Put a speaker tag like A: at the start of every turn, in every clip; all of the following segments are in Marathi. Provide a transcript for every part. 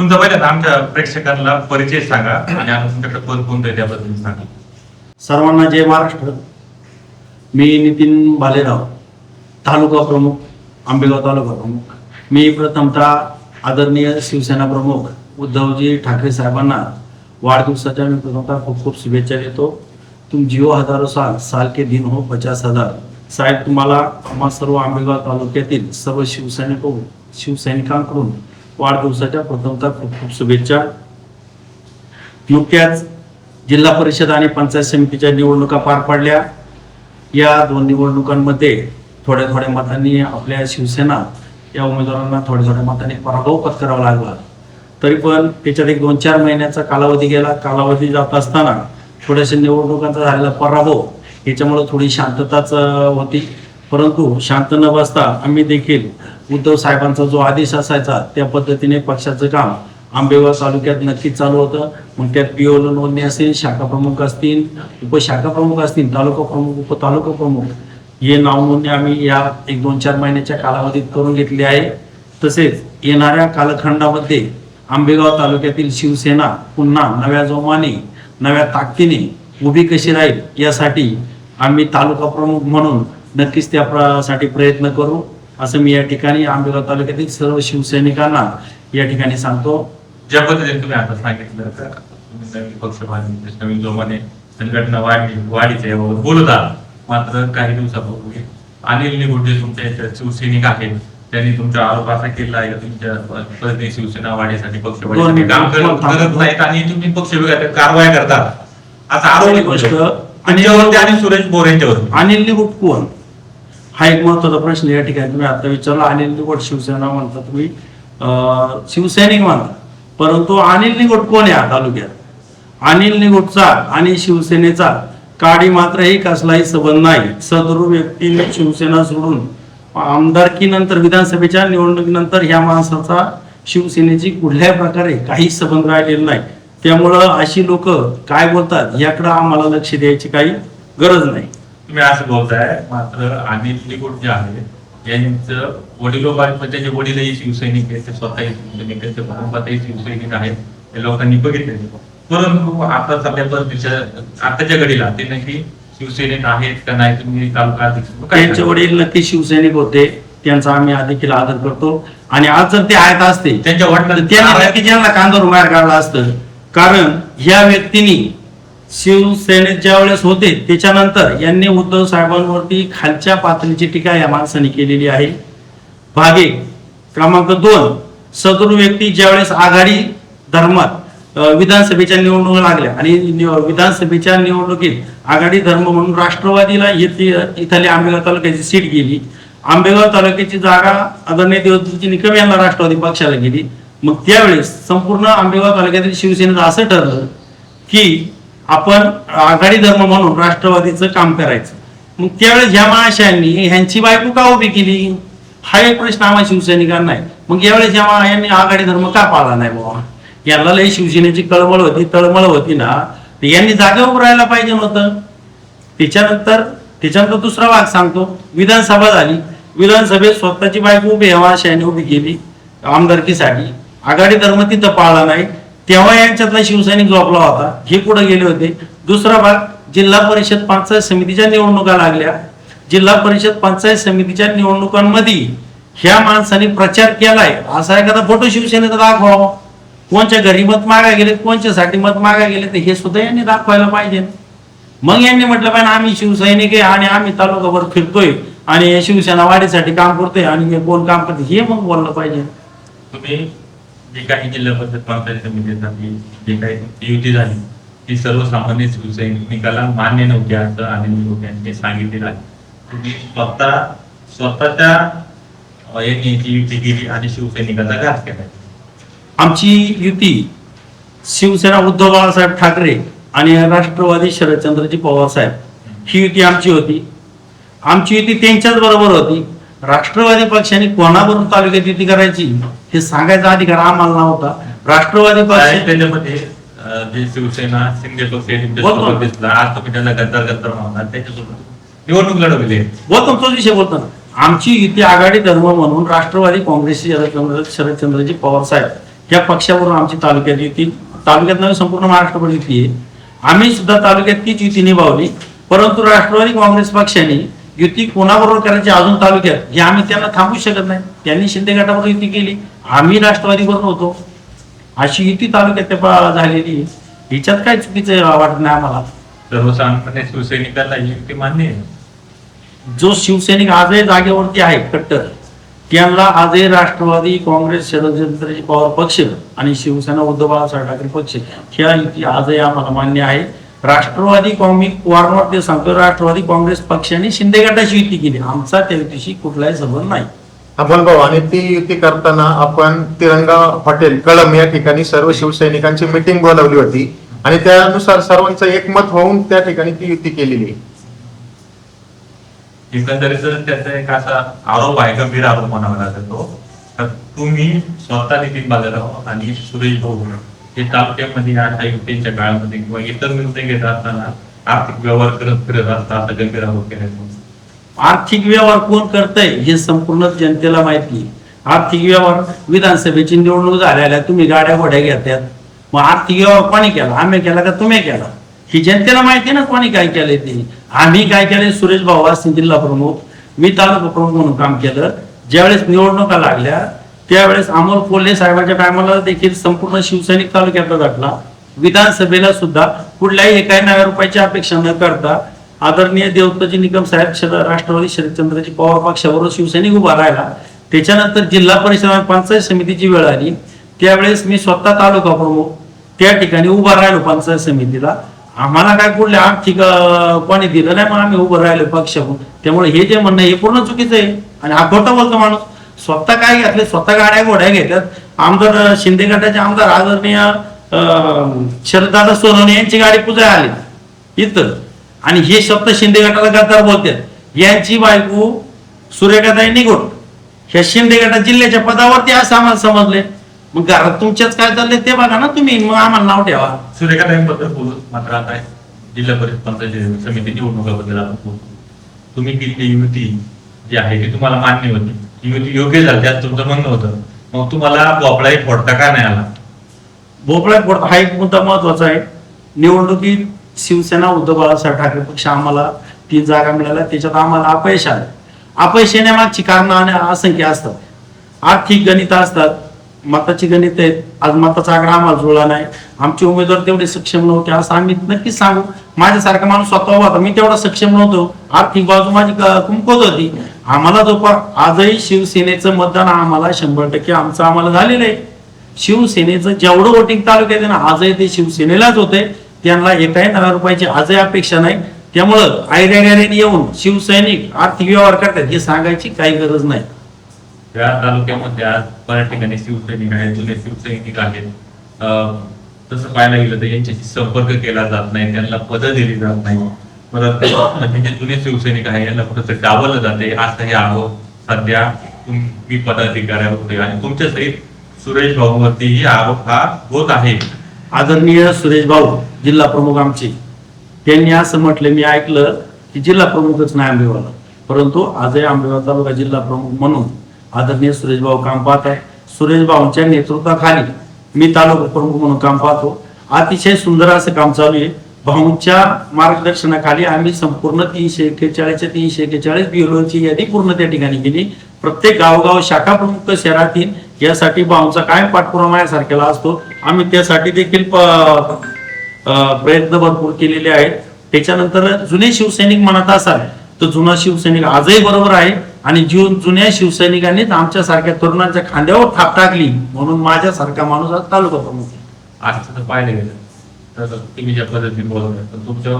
A: तुमचा पहिल्यांदा आमच्या प्रेक्षकांना परिचय सांगा आणि आता तुमच्याकडे पद कोणतं आहे त्याबद्दल सांगा.
B: सर्वांना जय महाराष्ट्र. मी नितीन भालेराव, तालुका प्रमुख, आंबेगाव तालुका प्रमुख. मी प्रथमतः आदरणीय शिवसेना प्रमुख उद्धवजी ठाकरे साहेबांना वाढदिवसाच्या मी प्रथमतः खूप खूप शुभेच्छा देतो. तुम जिओ हजारो साल, साल के दिन हो 50,000. साहेब, तुम्हाला आम्हा सर्व आंबेगाव तालुक्यातील सर्व शिवसैनिकांकडून वाढदिवसाच्या प्रथमतः खूप खूप शुभेच्छा. नुकत्याच जिल्हा परिषद आणि पंचायत समितीच्या निवडणुका पार पडल्या. या दोन निवडणुकांमध्ये थोड्या थोड्या मतांनी आपल्या शिवसेना या उमेदवारांना थोड्या थोड्या मतांनी पराभव पत्करावा लागला. तरी पण त्याच्यात एक 2-4 महिन्याचा कालावधी गेला. कालावधी जात असताना थोड्याशा निवडणुकांचा झालेला पराभव याच्यामुळे थोडी शांतताच होती. परंतु शांत न बसता आम्ही देखील उद्धव साहेबांचा जो आदेश असायचा त्या पद्धतीने पक्षाचं काम आंबेगाव तालुक्यात नक्कीच चालू होतं. मग त्यात PO नोंदणी असेल, शाखा प्रमुख असतील, उपशाखा प्रमुख असतील, तालुका प्रमुख, उपतालुका प्रमुख, हे नाव नोंदणी आम्ही या 1-2-4 महिन्याच्या कालावधीत करून घेतली आहे. तसेच येणाऱ्या कालखंडामध्ये आंबेगाव तालुक्यातील शिवसेना पुन्हा नव्या जोमाने, नव्या ताकदीने उभी कशी राहील यासाठी आम्ही तालुका प्रमुख म्हणून नक्कीच त्यासाठी प्रयत्न करू, असं मी या ठिकाणी आंबेगाव तालुक्यातील सर्व शिवसैनिकांना या ठिकाणी सांगतो.
A: ज्या पद्धतीने तुम्ही आता सांगितलं तर तुम्ही नवीन पक्ष बांधले, नवीन जोमाने संघटना वाढीचे याबाबत बोलत आहात. मात्र काही दिवसापूर्वी अनिल निगुडे तुमच्या याच्यात शिवसैनिक आहेत, त्यांनी तुमचा आरोप असा केला आहे तुमच्या पद्धतीने शिवसेना वाढीसाठी पक्ष वाढीसाठी काम करत नाहीत आणि तुम्ही पक्ष कारवाया करतात असा आरोप
B: गोष्ट
A: त्यांच्यावरती आणि सुरेश बोर यांच्यावरती.
B: अनिल निगुड कोण हा एक महत्वाचा प्रश्न या ठिकाणी तुम्ही आता विचारला. अनिल निगुड शिवसेना म्हणता, तुम्ही शिवसैनिक म्हणता, परंतु अनिल निगुड कोण आहे तालुक्यात? अनिल निगुडचा आणि शिवसेनेचा काडी मात्रही कसलाही संबंध नाही. सदरू व्यक्तीने शिवसेना सोडून आमदारकीनंतर, विधानसभेच्या निवडणुकीनंतर ह्या माणसाचा शिवसेनेची कुठल्याही प्रकारे काही संबंध राहिलेला नाही. त्यामुळं अशी लोक काय बोलतात याकडे आम्हाला लक्ष द्यायची काही गरज नाही.
A: तुम्ही असं बोलताय, मात्र अनिल निगुड जे आहे यांचं वडिलोपार्जित, त्याचे वडीलही शिवसैनिक आहेत, ते स्वतःही शिवसैनिक आहेत, ते कुटुंबातही शिवसैनिक आहेत, हे लोकांनी बघितले. परंतु आता सध्या परिस्थितीच्या आताच्या घडीला ते नक्की शिवसैनिक आहेत का नाही, तुम्ही तालुका अध्यक्ष
B: त्यांचे वडील नक्की शिवसैनिक होते, त्यांचा आम्ही देखील आदर करतो. आणि आज जर ते आहेत असते
A: त्यांच्या वडिलांना
B: त्यांनी नक्की ज्यांना कांद्यावर बाहेर काढला असतं. कारण ह्या व्यक्तींनी शिवसेनेत ज्या वेळेस होते त्याच्यानंतर यांनी उद्धव साहेबांवरती खालच्या पातळीची टीका या माणसाने केलेली आहे. भागे क्रमांक 2, सदरू व्यक्ती ज्यावेळेस आघाडी धर्मात विधानसभेच्या निवडणुका लागल्या आणि विधानसभेच्या निवडणुकीत आघाडी धर्म म्हणून राष्ट्रवादीला इथली आंबेगाव तालुक्याची सीट गेली. आंबेगाव तालुक्याची जागा आदरणीय देवदत्तजी निकम यांना राष्ट्रवादी पक्षाला गेली. मग त्यावेळेस संपूर्ण आंबेगाव तालुक्यातील शिवसेनेचं असं ठरलं की आपण आघाडी धर्म म्हणून राष्ट्रवादीचं काम करायचं. मग त्यावेळेस ह्या महाशयांनी ह्यांची बायको का उभी केली हा एक प्रश्न आम्हा शिवसैनिकांना आहे. मग यावेळेस यांनी आघाडी धर्म का पाळला नाही बाबा? यांना लई शिवसेनेची तळमळ होती ना, तर यांनी जागेवर राहायला पाहिजे नव्हतं. त्याच्यानंतर दुसरा भाग सांगतो. विधानसभा झाली, विधानसभेत स्वतःची बायको उभी महाशयाने उभी केली आमदारकीसाठी. आघाडी धर्म तिथं पाळला नाही, तेव्हा यांच्यातला शिवसैनिक झोपला होता. हे पुढे गेले होते. दुसरा भाग, जिल्हा परिषद पंचायत समितीच्या निवडणुका लागल्या. जिल्हा परिषद पंचायत समितीच्या निवडणुकांमध्ये ह्या माणसाने प्रचार केलाय असा एखादा फोटो शिवसेनेचा दाखवा. कोणच्या घरी मत मागा गेले, कोणच्यासाठी मत मागा गेले, तर हे सुद्धा यांनी दाखवायला पाहिजे. मग यांनी म्हटलं पाहिजे आम्ही शिवसैनिक आहे आणि आम्ही तालुकाभर फिरतोय आणि शिवसेना वाढीसाठी काम करतोय आणि कोण काम करते हे मग बोललं पाहिजे.
A: तुम्ही जी काही जिल्हा परिषद पंचायत समितीसाठी जी काही युती झाली ती सर्वसामान्य शिवसैनिकाला मान्य नव्हती असं अनिल निगुड यांनी सांगितलेलं आहे. तुम्ही स्वतःच्या यांनी युती केली आणि शिवसैनिकाचा घात केला.
B: आमची युती शिवसेना उद्धव बाळासाहेब ठाकरे आणि राष्ट्रवादी शरदचंद्रजी पवार साहेब ही युती आमची होती. आमची युती त्यांच्याच बरोबर होती. राष्ट्रवादी पक्षाने कोणाबरोबर तालुक्यात युती करायची हे सांगायचा अधिकार आम्हाला नव्हता. राष्ट्रवादी पक्ष
A: त्याच्यामध्ये जे शिवसेना शिंदे पक्ष आज तुम्ही त्याला गद्दार म्हणणार त्याच्यासोबत निवडणूक लढवली.
B: बोलतो तोच विषय बोलतो ना. आमची युती आघाडी धर्म म्हणून राष्ट्रवादी काँग्रेसचे शरदचंद्रजी पवार साहेब त्या पक्षावरून आमची तालुक्यात युती, तालुक्यात नव्हे संपूर्ण महाराष्ट्रभर युती आहे. आम्ही सुद्धा तालुक्यात तीच युती निभावली. परंतु राष्ट्रवादी काँग्रेस पक्षाने युती कोणाबरोबर करायची अजून तालुक्यात हे आम्ही त्यांना थांबवू शकत नाही. त्यांनी शिंदे गटाबरोबर युती केली, आम्ही राष्ट्रवादी बरोबर होतो. अशी युती तालुक्यात झालेली आहे. हिच्यात काय चुकीचं वाटत नाही आम्हाला.
A: सर्वसामान्य शिवसैनिकांना ही युती मान्य आहे.
B: जो शिवसैनिक आजही जागेवरती आहे कट्टर, त्यांना आजही राष्ट्रवादी काँग्रेस शरद पवार पक्ष आणि शिवसेना उद्धव बाळासाहेब ठाकरे पक्ष ह्या युती आजही आम्हाला मान्य आहे. राष्ट्रवादी काँग्रेस, वारंवार ते सांगतो, राष्ट्रवादी काँग्रेस पक्षाने शिंदे गटाची युती केली, आमचा त्या युतीशी कुठलाही संबंध नाही.
C: आपण भाऊ, आणि ती युती करताना आपण तिरंगा हॉटेल कळम या ठिकाणी सर्व शिवसैनिकांची मीटिंग बोलावली होती आणि त्यानुसार सर्वांचं एकमत होऊन त्या ठिकाणी ती युती केलेली.
A: एकंदरीत त्याचा एक असा आरोप आहे, गंभीर आरोप म्हणावा लागतो. तर तुम्ही स्वतः नितीन बाजाराव आणि सुरेश भाऊ हे तालुक्यामध्ये अशा युतीच्या काळामध्ये किंवा इतर निर्णय घेत असताना आर्थिक व्यवहार करत फिरत असता असा गंभीर आरोप केला.
B: आर्थिक व्यवहार कोण करतंय हे संपूर्ण जनतेला माहिती आहे. आर्थिक व्यवहार विधानसभेची निवडणूक झालेल्या तुम्ही गाड्या घोड्या घेतात, मग आर्थिक व्यवहार कोणी केला? आम्ही केला का तुम्ही केला? ही जनतेला माहिती आहे ना कोणी काय केलंय ते. आम्ही काय केलंय, सुरेश भाऊ असतील जिल्हा प्रमुख, मी तालुका प्रमुख म्हणून काम केलं. ज्यावेळेस निवडणुका लागल्या त्यावेळेस अमोल कोल्हे साहेबांच्या टायमाला देखील संपूर्ण शिवसैनिक तालुक्यातला घटला. विधानसभेला सुद्धा कुठल्याही एका नव्या रुपयाची अपेक्षा न करता आदरणीय देवताजी निकम साहेब राष्ट्रवादी शरदचंद्रजी पवार पक्षाबरोबर शिवसैनिक उभा राहिला. त्याच्यानंतर जिल्हा परिषद आणि पंचायत समितीची वेळ आली, त्यावेळेस मी स्वतः तालुका प्रमुख त्या ठिकाणी उभा राहिलो पंचायत समितीला. आम्हाला काय कुठले आर्थिक कोणी दिलं नाही, मग आम्ही उभं राहिलो पक्ष. त्यामुळे हे जे म्हणणं हे पूर्ण चुकीचं आहे आणि हा खोटा बोलतो माणूस. स्वतः काय घेतले, स्वतः गाड्या घोड्या घेतात. आमदार शिंदे गटाचे आमदार आदरणीय शरददादा सोनवणे यांची गाडी पूजा आली इथं, आणि हे शब्द शिंदे गटाला गद्दार बोलतात. यांची बायको सूर्यकांताई निघोट ह्या शिंदे गटात जिल्ह्याच्या पदावरती असं आम्हाला समजले. मग घरात तुमच्याच काय चाललंय ते बघा ना तुम्ही, मग आम्हाला नाव ठेवा.
A: सूर्यकांतांबद्दल बोलू, मात्र आता जिल्हा परिषद पंचायत समिती निवडणुकाबद्दल आपण बोलू. तुम्ही केलेली युती जी आहे ती तुम्हाला मान्य होती, युती योग्य झाली त्यात तुमचं म्हणणं होतं. मग तुम्हाला भोपळाही फोडता का नाही आला?
B: भोपळा फोडता हा एक मुद्दा महत्वाचा आहे. निवडणुकीत शिवसेना उद्धव बाळासाहेब ठाकरे पक्ष आम्हाला 3 जागा मिळाल्या, त्याच्यात आम्हाला अपयश आलं. अपयश येण्यामागची कारणं असंख्य असतात. आर्थिक गणित असतात, मताची गणित आहेत. आज मताचा आकडा आम्हाला जुळला नाही, आमचे उमेदवार तेवढे सक्षम नव्हते असं आम्ही नक्कीच सांगू. माझ्यासारखा माणूस स्वतः होता, मी तेवढा सक्षम नव्हतो. आर्थिक बाजू माझी कमकुवत होती. आम्हाला जो आजही शिवसेनेचं मतदान आम्हाला 100% आम्हाला झालेलं आहे. शिवसेनेचं जेवढं वोटिंग तालुक्यात आहे ना, आजही ते शिवसेनेलाच होते. त्यांना एकाही नव्या रुपयाची आजही अपेक्षा नाही. त्यामुळं आयऱ्याने येऊन शिवसैनिक आर्थिक व्यवहार करतात हे सांगायची काही गरज नाही.
A: या तालुक्यामध्ये आज बऱ्याच ठिकाणी शिवसैनिक आहेत, जुने शिवसैनिक आहेत. तसं पाहायला गेलं तर यांच्याशी संपर्क केला जात नाही, त्यांना पदं दिली जात नाही. परत जे जुने शिवसैनिक आहे यांना कुठं डावलं जाते असं हे आरोप सध्या तुम्ही पदाधिकाऱ्यावर होते आणि तुमच्या सहित सुरेश भाऊवरती ही आरोप हा होत आहे.
B: आदरणीय सुरेश भाऊ जिल्हा प्रमुख आमचे, त्यांनी असं म्हटलं, मी ऐकलं की जिल्हा प्रमुखच नाही आंबेगावला, परंतु आजही आंबेगाव तालुका जिल्हा प्रमुख म्हणून आदरणीय सुरेश भाऊ काम पाहत आहे. सुरेश भाऊंच्या नेतृत्वाखाली मी तालुका प्रमुख म्हणून काम पाहतो. अतिशय सुंदर असं काम चालू आहे. भाऊंच्या मार्गदर्शनाखाली आम्ही संपूर्ण 341 बिलोची यादी पूर्ण त्या ठिकाणी केली. प्रत्येक गावगाव शाखा प्रमुख शहरातील यासाठी भाऊंचा कायम पाठपुरावा माझ्यासारख्याला असतो. आम्ही त्यासाठी देखील प्रयत्न भरपूर केलेले आहेत. त्याच्यानंतर जुने शिवसैनिक म्हणत असाल तर जुना शिवसैनिक आजही बरोबर आहे आणि जुन्या शिवसैनिकांनीच आमच्या सारख्या तरुणांच्या खांद्यावर थाप टाकली म्हणून माझ्यासारखा माणूस आज तालुका प्रमुख आहे.
A: असं पाहिलं गेलं तर तुम्ही ज्या पद्धतीने बोलत तर तुमच्या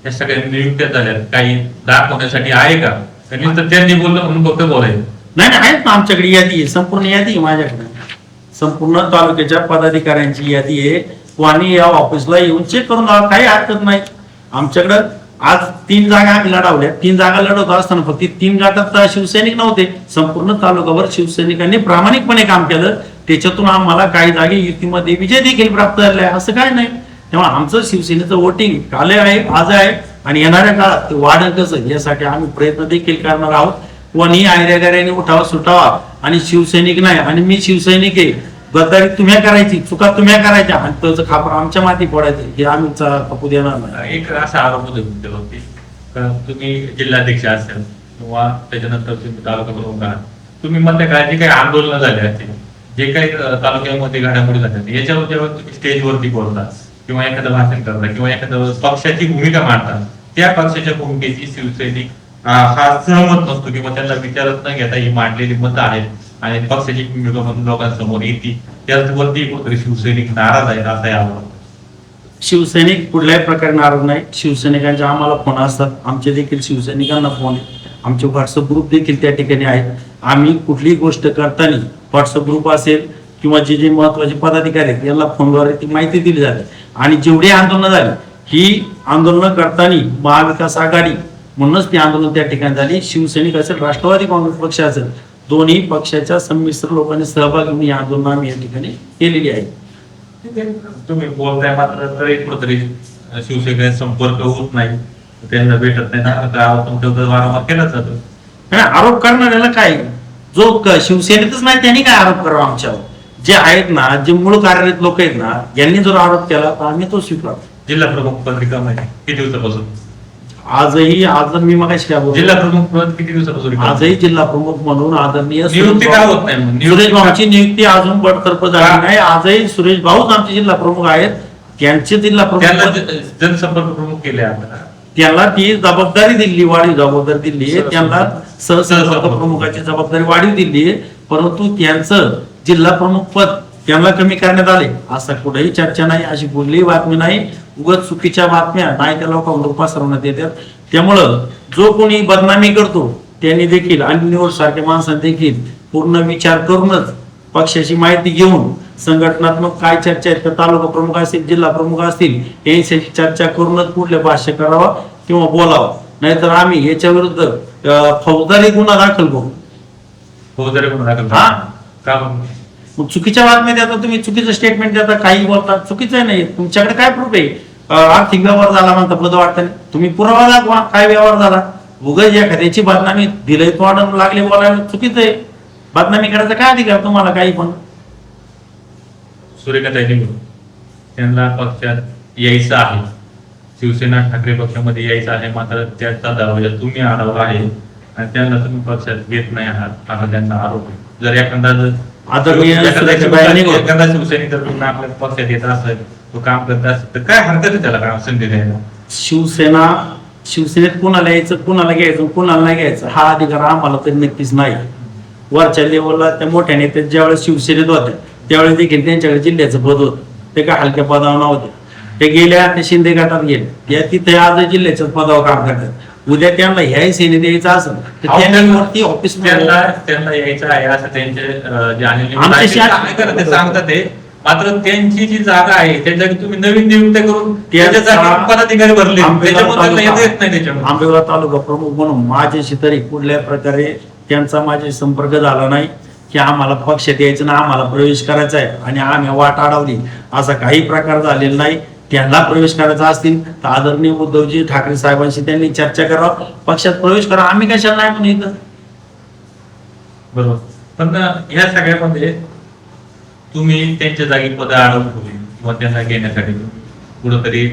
A: या सगळ्या नियुक्त्या झाल्या काही दाखवण्यासाठी आहे का? त्यांनी बोललं म्हणून फक्त बोलायचं
B: नाही, आहेत ना आमच्याकडे यादी आहे, संपूर्ण यादी आहे माझ्याकडे. संपूर्ण तालुक्याच्या पदाधिकाऱ्यांची यादी आहे. कोणी या ऑफिसला येऊन चेक करून जावा, काही हरकत नाही. आमच्याकडं आज 3 जागा आम्ही लढवल्या. 3 जागा लढवत असताना फक्त 3 गटात शिवसैनिक नव्हते. संपूर्ण तालुक्यावर शिवसैनिकांनी प्रामाणिकपणे काम केलं. त्याच्यातून आम्हाला काही जागे युतीमध्ये विजय देखील प्राप्त झाले, असं काय नाही. तेव्हा आमचं शिवसेनेचं वोटिंग काल आहे, आज आहे आणि येणाऱ्या काळात ते वाढेल कसं यासाठी आम्ही प्रयत्न देखील करणार आहोत. कोणी आयऱ्यागाऱ्याने उठावा सुटावा आणि शिवसैनिक नाही आणि मी शिवसैनिक आहे गद्दारी तुम्ही करायची, चुका तुम्ही करायच्या आणि त्याचं खापर आमच्या माती फोडायचं, हे आम्ही खपू देणार नाही.
A: एक असा आरोप होतो तुमच्यावरती का तुम्ही जिल्हाध्यक्ष असेल किंवा त्याच्यानंतर तुम्ही तालुका प्रमुख आहात, तुम्ही मधल्या काळात जे काही आंदोलनं झाले असतील, जे काही तालुक्यामध्ये घडामोडी झाल्या याच्यावर जेव्हा तुम्ही स्टेजवरती बोलता किंवा एखादं भाषण करता किंवा एखादं पक्षाची भूमिका मांडता, त्या पक्षाच्या भूमिकेची शिवसैनिक हा सहमत नसतो किंवा त्यांना विचारत न घेता ही मांडलेली मतं आहेत आणि पक्षाची भूमिका म्हणून लोकांसमोर येते, त्यावरती कुठेतरी शिवसैनिक नाराज आहेत असं यावर.
B: शिवसैनिक कुठल्याही प्रकारे नाराज नाही. शिवसैनिकांचे आम्हाला फोन असतात, आमचे देखील शिवसैनिकांना फोन आहे, आमचे व्हॉट्सअप ग्रुप देखील त्या ठिकाणी आहेत. आम्ही कुठलीही गोष्ट करताना व्हॉट्सअप ग्रुप असेल किंवा जे महत्वाचे पदाधिकारी आहेत यांना फोनद्वारे ती माहिती दिली जाते. आणि जेवढी आंदोलनं झाली ही आंदोलनं करताना महाविकास आघाडी म्हणूनच ती आंदोलन त्या ठिकाणी झाली. शिवसैनिक असेल, राष्ट्रवादी काँग्रेस पक्ष असेल, दोन्ही पक्षाच्या संमिश्र लोकांनी सहभाग घेऊन ही आंदोलन आम्ही या ठिकाणी केलेली आहे.
A: तुम्ही बोलताय मात्र तरी कुठेतरी शिवसैनिकांचा संपर्क होत नाही, त्यांना भेटत नाही ना, तुमच्यावर वारंवार केला जातो.
B: नाही, आरोप करणाऱ्याला काय, जो शिवसेनेतच नाही त्यांनी काय आरोप करावा आमच्यावर? जे आहेत ना, जे मूळ कार्यरत लोक आहेत ना, यांनी जर आरोप केला तर आम्ही तो स्वीकारतो.
A: जिल्हा प्रमुख पद रिकाम आहे किती दिवसापासून?
B: आज मी मगाशी काय बोललो,
A: जिल्हा प्रमुख पद किती दिवसापासून रिकाम आहे?
B: आजही जिल्हा प्रमुख म्हणून आदरणीय
A: नियुक्ती का होत नाही मग?
B: सुरेश भाऊची नियुक्ती अजून बडतर्फ झाली नाही. आजही सुरेश भाऊच आमचे जिल्हा प्रमुख आहेत. त्यांचे जिल्हा
A: त्यांना
B: प्रमुख
A: जनसंपर्क प्रमुख केले आता.
B: त्यांना ती जबाबदारी दिली, वाढीव जबाबदारी दिली आहे. त्यांना सहसंपर्क प्रमुखाची जबाबदारी वाढीव दिली आहे. परंतु त्यांचं जिल्हा प्रमुख पद त्यांना कमी करण्यात आले असं कुठेही चर्चा नाही, अशी कुठलीही बातमी नाही. उगाच चुकीच्या बातम्या नाही त्या लोकांवर पसरवण्यात येतात. त्यामुळं जो कोणी बदनामी करतो त्यांनी देखील आणि निवड सारख्या माणसांनी देखील पूर्ण विचार करूनच पक्षाची माहिती घेऊन संघटनात्मक काय चर्चा आहेत, तर तालुका प्रमुख असतील, जिल्हा प्रमुख असतील, यांच्याशी चर्चा करूनच पुढले भाष्य करावा किंवा बोलावा. नाहीतर आम्ही याच्या विरुद्ध फौजदारी गुन्हा दाखल करू.
A: फौजदारी गुन्हा दाखल
B: हा.
A: का म्हणून?
B: मग चुकीच्या बातम्या देता तुम्ही, चुकीचं स्टेटमेंट देता, काही बोलता, चुकीचं नाही. तुमच्याकडे काय प्रूफ आहे? आर्थिक व्यवहार झाला म्हणता पद वाटतं, तुम्ही पुरावा दाखवा काय व्यवहार झाला. उगाच एखाद्याची बदनामी दिलंय तोंडाला लागले बोलायला चुकीचं आहे. बदनामी करायचा काय अधिकार तुम्हाला? काही पण
A: सुरेखाताई निवडून त्यांना पक्षात यायचं आहे, शिवसेना ठाकरे पक्षामध्ये यायचं आहे, मात्र त्याचा दरवाजा तुम्ही अडवला आहे आणि त्यांना तुम्ही पक्षात घेत नाही आहात असा त्यांना आरोप आहे. जर एखादा शिवसैनिक जर पुन्हा आपल्या पक्षात येत असेल, तो काम करत असेल, तर काय हरकत आहे त्याला काम संधी द्यायला?
B: शिवसेनेत कुणाला यायचं, कुणाला घ्यायचं, कुणाला नाही घ्यायचं हा अधिकार आम्हाला तरी नक्कीच नाही. वरच्या लेवलला त्या मोठ्या नेते ज्यावेळेस शिवसेनेत होत्या त्यावेळेस देखील त्यांच्याकडे जिल्ह्याचं पद होतं, ते काय हलक्या पदावर नव्हते. ते गेल्या ते शिंदे गटात गेले, त्या तिथे आज जिल्ह्याच्या पदावर काम करतात. उद्या त्यांना ह्याही सेनेत यायचं असेल तर त्यांनी ऑफिस
A: त्यांना यायचं आहे असं त्यांचे जे
B: आमचे
A: ते सांगतात ते, मात्र त्यांची जी जागा आहे त्याच्या तुम्ही नवीन नियुक्त करून त्याच्या जागी पदाधिकारी भरले, त्याच्यामुळे येत नाही. त्याच्यामुळे
B: आंबेगाव तालुका प्रमुख म्हणून माझ्याशी तरी कुठल्या प्रकारे त्यांचा माझ्याशी संपर्क झाला नाही की आम्हाला पक्षात यायचं ना, आम्हाला प्रवेश करायचा आहे आणि आम्ही वाट अडवली, असा काही प्रकार झालेला नाही. त्यांना प्रवेश करायचा असतील तर आदरणीय उद्धवजी ठाकरे साहेबांशी त्यांनी चर्चा करावं, पक्षात प्रवेश करा. आम्ही कशाला नाही म्हणून इथं.
A: बरोबर. पण ह्या सगळ्यामध्ये तुम्ही त्यांच्या जागी पद अडवून ठेवली किंवा त्यांना घेण्यासाठी कुठंतरी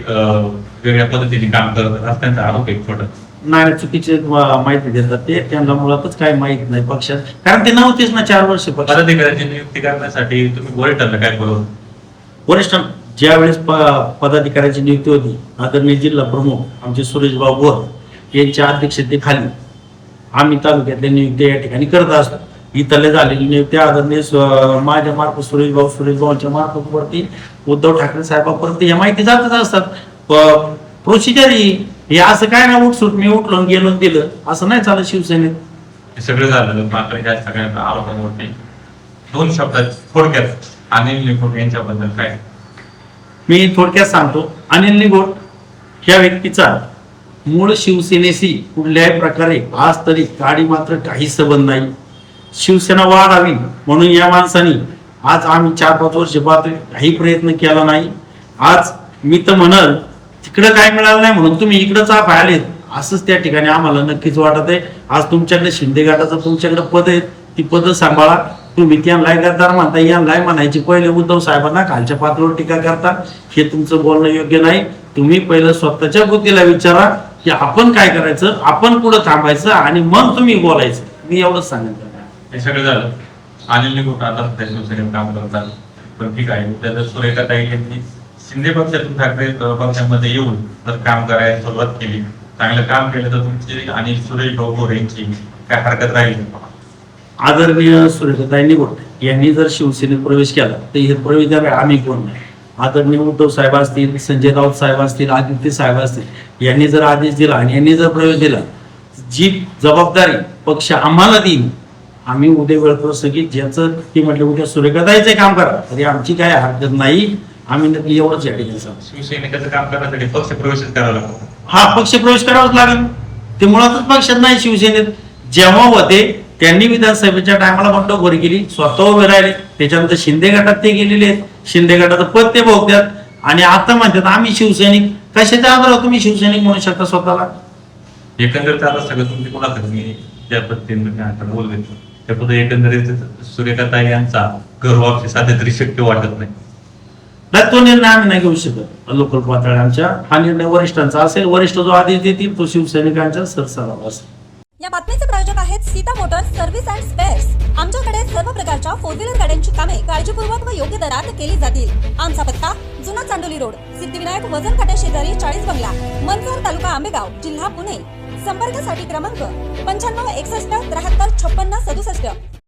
A: वेगळ्या पद्धतीने काम करत असल्याचा आरोप एक छोटा
B: नाही, चुकीचे माहिती देतात ते. त्यांना मुळातच काही माहित नाही पक्षात, कारण ते नव्हतेच ना 4 वर्ष पक्षात.
A: पदाधिकाऱ्यांची नियुक्ती करण्यासाठी तुम्ही वरिष्ठांना काय बोलवलं?
B: वरिष्ठ ज्या वेळेस पदाधिकाऱ्याची नियुक्ती होती, आदरणीय जिल्हा प्रमुख आमचे सुरेश भाऊ गोर यांच्या अध्यक्षतेखाली आम्ही तालुक्यातल्या नियुक्ती या ठिकाणी करत असतो. इथले झालेली नियुक्ती आदरणीय माझ्या मार्फत सुरेश भाऊच्या मार्फत वरती उद्धव ठाकरे साहेबांपर्यंत या माहिती जातच असतात. प्रोसिजर हे असं काय ना उठसूट मी उठलो गेलो दिलं असं नाही चालत शिवसेनेत.
A: हे सगळं झालं, मात्र ह्या सगळ्या आरोपांवरती 2 शब्दात थोडक्यात अनिल निकोट यांच्याबद्दल काय?
B: मी थोडक्यात सांगतो. अनिल निगोट ह्या व्यक्तीचा मूळ शिवसेनेशी कुठल्याही प्रकारे आज तरी काडी मात्र काही संबंध नाही. शिवसेना वाढावी म्हणून या माणसाने आज आम्ही 4-5 वर्ष पाहतोय, काही प्रयत्न केला नाही. आज मी तर म्हणल तिकडं काय मिळालं नाही म्हणून तुम्ही इकडंच आलेत असंच त्या ठिकाणी आम्हाला नक्कीच वाटत आहे. आज तुमच्याकडे शिंदे गटाचं तुमच्याकडे पद आहेत, ती पद सांभाळा, तुम्ही त्यांना गद्दार म्हणता, यांना म्हणायची पहिले उद्धव साहेबांना खालच्या पातळीवर टीका करता, हे तुमचं बोलणं योग्य नाही. तुम्ही पहिलं स्वतःच्या बुद्धीला विचारा की आपण काय करायचं, आपण पुढे थांबायचं आणि मग तुम्ही बोलायचं. मी एवढंच सांगितलं.
A: हे सगळं झालं. अनिल निघून आता त्या शिवसेनेत काम करतात, पण ठीक आहे. त्याला सुरेखाताई यांनी शिंदे पक्षातून ठाकरे पक्षामध्ये येऊन जर काम करायला सुरुवात केली, चांगलं काम केलं तर तुमची आणि सुरेश भाऊ गोरे यांची काय हरकत राहील?
B: आदरणीय सुरेखाताई निवड यांनी जर शिवसेनेत प्रवेश केला तर हे प्रवेश द्यावे आम्ही कोण नाही. आदरणीय उद्धव साहेब असतील, संजय राऊत साहेब असतील, आदित्य साहेब असतील, यांनी जर आदेश दिला आणि यांनी जर प्रवेश दिला, जी जबाबदारी पक्ष आम्हाला देईल, आम्ही उद्या वेळ करू की ज्याचं ते म्हटलं उद्या सुरेखाताईचे काम करा तरी आमची काय हरकत नाही. आम्ही नक्की एवढंच या ठिकाणी सांगतो.
A: शिवसैनिकाचं काम करण्यासाठी पक्ष प्रवेशच करावा लागतो.
B: हा, पक्ष प्रवेश करावाच लागेल. ते मुळातच पक्षात नाही शिवसेनेत. जेव्हा होते त्यांनी विधानसभेच्या टायमाला बंडखोरी केली, स्वतः उभे राहिले. त्याच्यानंतर शिंदे गटात ते गेलेले आहेत, शिंदे गटाचं पद ते भोगतात आणि आता म्हणतात आम्ही शिवसैनिक. कशाच्या आधारावर तुम्ही शिवसैनिक म्हणू शकता स्वतःला?
A: एकंदरीत आता सगळं तुमची मुलाखत मी ज्या पद्धतीने आता बोलले त्या पद्धती एकंदरीत सुरेखाताई यांचा घर वापसी साध्या तरी शक्य वाटत नाही.
B: तो निर्णय आम्ही नाही घेऊ शकत. लोकल पातळी आमच्या हा निर्णय वरिष्ठांचा असेल. वरिष्ठ जो आदेश देतील तो शिवसैनिकांच्या सरसराव असेल.
D: या बातमीचे प्रायोजक आहेत Sita Motors service and spares. आमच्याकडे सर्व प्रकारच्या 4व्हीलर गाड्यांची कामे काळजीपूर्वक व योग्य दरात केली जातील. आमचा पत्ता जुना चांडोली रोड, सिद्धिविनायक वजन काट्या शेजारी 40 बंगला, मनसर, तालुका आंबेगाव, जिल्हा पुणे. संपर्कासाठी क्रमांक 95 61 73 56 67.